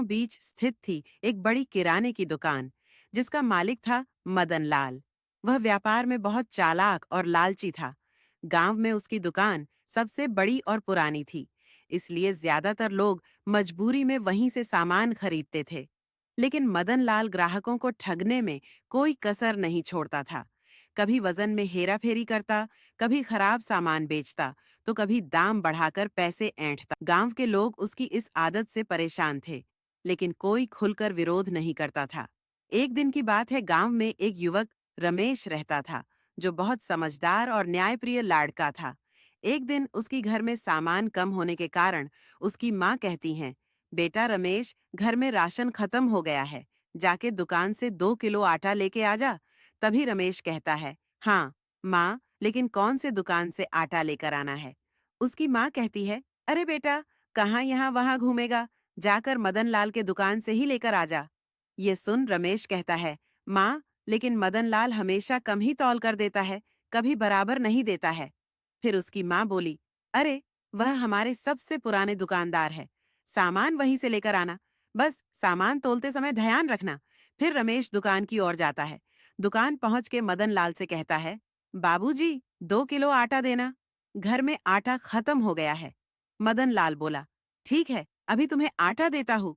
बीचों बीच स्थित थी एक बड़ी किराने की दुकान, जिसका मालिक था मदन लाल। वह व्यापार में बहुत चालाक और लालची था। गांव में उसकी दुकान सबसे बड़ी और पुरानी थी, इसलिए ज्यादातर लोग मजबूरी में वहीं से सामान खरीदते थे। लेकिन मदन लाल ग्राहकों को ठगने में कोई कसर नहीं छोड़ता था। कभी वजन में हेराफेरी करता, कभी खराब सामान बेचता, तो कभी दाम बढ़ाकर पैसे ऐंठता। गांव के लोग उसकी इस आदत से परेशान थे, लेकिन कोई खुलकर विरोध नहीं करता था। एक दिन की बात है, गांव में एक युवक रमेश रहता था, जो बहुत समझदार और न्यायप्रिय लाड़का था। एक दिन उसकी घर में सामान कम होने के कारण उसकी माँ कहती हैं, बेटा रमेश, घर में राशन खत्म हो गया है, जाके दुकान से 2 किलो आटा लेके आ जा। तभी रमेश कहता है, हाँ माँ, लेकिन कौन से दुकान से आटा लेकर आना है? उसकी माँ कहती है, अरे बेटा, कहाँ यहाँ वहां घूमेगा, जाकर मदन लाल के दुकान से ही लेकर आ जा। ये सुन रमेश कहता है, माँ, लेकिन मदन लाल हमेशा कम ही तौल कर देता है, कभी बराबर नहीं देता है। फिर उसकी माँ बोली, अरे वह हमारे सबसे पुराने दुकानदार है, सामान वहीं से लेकर आना, बस सामान तोलते समय ध्यान रखना। फिर रमेश दुकान की ओर जाता है। दुकान पहुंच के मदन लाल से कहता है, बाबूजी, 2 किलो आटा देना, घर में आटा खत्म हो गया है। मदन लाल बोला, ठीक है, अभी तुम्हें आटा देता हूँ।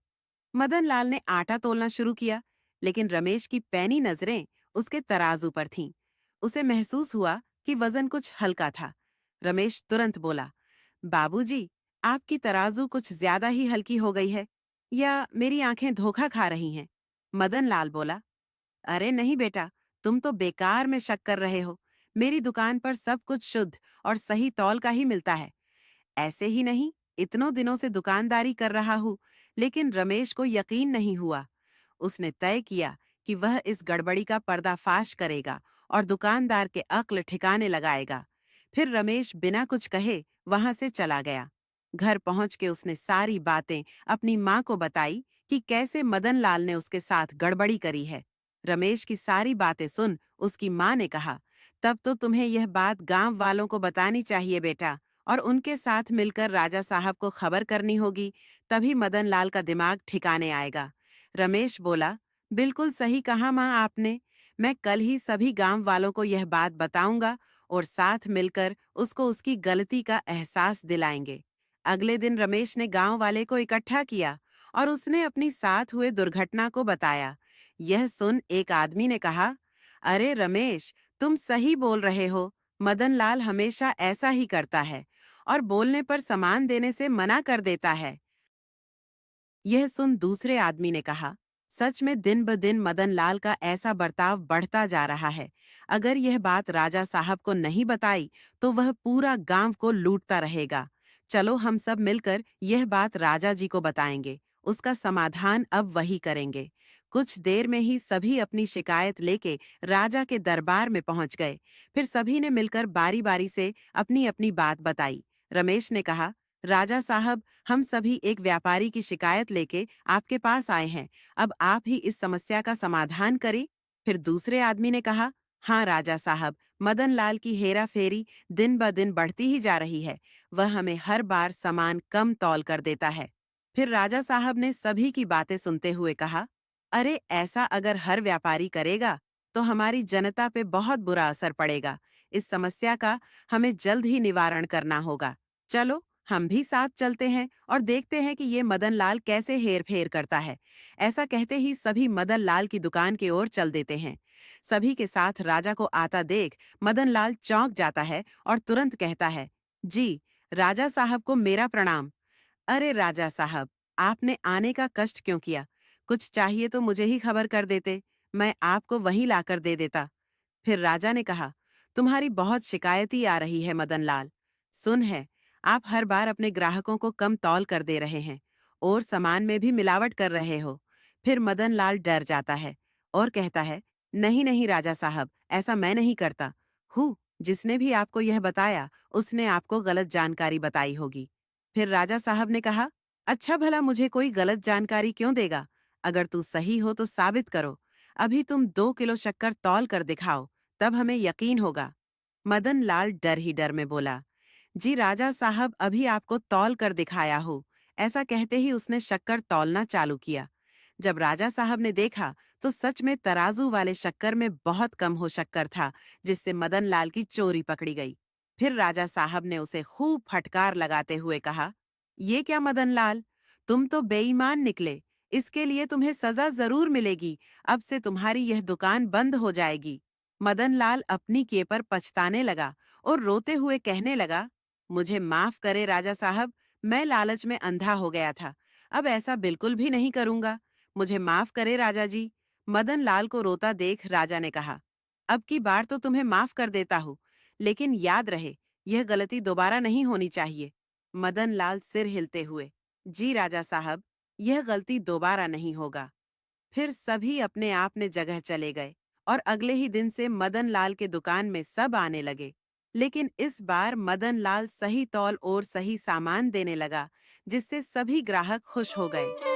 मदन लाल ने आटा तोलना शुरू किया, लेकिन रमेश की पैनी नजरें उसके तराजू पर थीं। उसे महसूस हुआ कि वजन कुछ हल्का था। रमेश तुरंत बोला, बाबूजी, आपकी तराजू कुछ ज्यादा ही हल्की हो गई है, या मेरी आंखें धोखा खा रही हैं? मदन लाल बोला, अरे नहीं बेटा, तुम तो बेकार में शक कर रहे हो। मेरी दुकान पर सब कुछ शुद्ध और सही तौल का ही मिलता है। ऐसे ही नहीं, इतनों दिनों से दुकानदारी कर रहा हूँ, लेकिन रमेश को यकीन नहीं हुआ। उसने तय किया कि वह इस गड़बड़ी का पर्दाफाश करेगा और दुकानदार के अक्ल ठिकाने लगाएगा। फिर रमेश बिना कुछ कहे वहां से चला गया। घर पहुंच के उसने सारी बातें अपनी माँ को बताई कि कैसे मदन लाल ने उसके साथ गड़बड़ी करी है। रमेश की सारी बातें सुन उसकी माँ ने कहा, तब तो तुम्हें यह बात गांव वालों को बतानी चाहिए बेटा, और उनके साथ मिलकर राजा साहब को खबर करनी होगी, तभी मदन लाल का दिमाग ठिकाने आएगा। रमेश बोला, बिल्कुल सही कहा माँ आपने। मैं कल ही सभी गांव वालों को यह बात बताऊंगा और साथ मिलकर उसको उसकी गलती का एहसास दिलाएंगे। अगले दिन रमेश ने गांव वाले को इकट्ठा किया और उसने अपनी साथ हुए दुर्घटना को बताया। यह सुन एक आदमी ने कहा, अरे रमेश, तुम सही बोल रहे हो। मदन लाल हमेशा ऐसा ही करता है और बोलने पर सामान देने से मना कर देता है। यह सुन दूसरे आदमी ने कहा, सच में दिन ब दिन मदन लाल का ऐसा बर्ताव बढ़ता जा रहा है। अगर यह बात राजा साहब को नहीं बताई तो वह पूरा गांव को लूटता रहेगा। चलो हम सब मिलकर यह बात राजा जी को बताएंगे, उसका समाधान अब वही करेंगे। कुछ देर में ही सभी अपनी शिकायत लेके राजा के दरबार में पहुंच गए। फिर सभी ने मिलकर बारी बारी से अपनी अपनी बात बताई। रमेश ने कहा, राजा साहब, हम सभी एक व्यापारी की शिकायत लेके आपके पास आए हैं, अब आप ही इस समस्या का समाधान करें। फिर दूसरे आदमी ने कहा, हाँ राजा साहब, मदन लाल की हेरा फेरी दिन ब दिन बढ़ती ही जा रही है, वह हमें हर बार सामान कम तौल कर देता है। फिर राजा साहब ने सभी की बातें सुनते हुए कहा, अरे ऐसा अगर हर व्यापारी करेगा तो हमारी जनता पे बहुत बुरा असर पड़ेगा। इस समस्या का हमें जल्द ही निवारण करना होगा। चलो हम भी साथ चलते हैं और देखते हैं कि ये मदन लाल कैसे हेर फेर करता है। ऐसा कहते ही सभी मदन लाल की दुकान की ओर चल देते हैं। सभी के साथ राजा को आता देख मदन लाल चौंक जाता है और तुरंत कहता है, जी, राजा साहब को मेरा प्रणाम। अरे राजा साहब, आपने आने का कष्ट क्यों किया? कुछ चाहिए तो मुझे ही खबर कर देते, मैं आपको वहीं लाकर दे देता। फिर राजा ने कहा, तुम्हारी बहुत शिकायती आ रही है मदन लाल। सुन है, आप हर बार अपने ग्राहकों को कम तौल कर दे रहे हैं और सामान में भी मिलावट कर रहे हो। फिर मदन लाल डर जाता है और कहता है, नहीं नहीं राजा साहब, ऐसा मैं नहीं करता हूँ। जिसने भी आपको यह बताया उसने आपको गलत जानकारी बताई होगी। फिर राजा साहब ने कहा, अच्छा भला मुझे कोई गलत जानकारी क्यों देगा? अगर तू सही हो तो साबित करो। अभी तुम 2 किलो शक्कर तौल कर दिखाओ, तब हमें यकीन होगा। मदन लाल डर ही डर में बोला, जी राजा साहब, अभी आपको तौल कर दिखाया हूँ, ऐसा कहते ही उसने शक्कर तौलना चालू किया। जब राजा साहब ने देखा तो सच में तराजू वाले शक्कर में बहुत कम हो शक्कर था, जिससे मदन लाल की चोरी पकड़ी गई। फिर राजा साहब ने उसे खूब फटकार लगाते हुए कहा, ये क्या मदन लाल, तुम तो बेईमान निकले। इसके लिए तुम्हें सजा जरूर मिलेगी। अब से तुम्हारी यह दुकान बंद हो जाएगी। मदन लाल अपनी किए पर पछताने लगा और रोते हुए कहने लगा, मुझे माफ करे राजा साहब, मैं लालच में अंधा हो गया था। अब ऐसा बिल्कुल भी नहीं करूंगा। मुझे माफ करे राजा जी। मदन लाल को रोता देख राजा ने कहा, अब की बार तो तुम्हें माफ कर देता हूँ, लेकिन याद रहे यह गलती दोबारा नहीं होनी चाहिए। मदन लाल सिर हिलते हुए, जी राजा साहब, यह गलती दोबारा नहीं होगा। फिर सभी अपने आप ने जगह चले गए और अगले ही दिन से मदन लाल के दुकान में सब आने लगे। लेकिन इस बार मदन लाल सही तौल और सही सामान देने लगा, जिससे सभी ग्राहक खुश हो गए।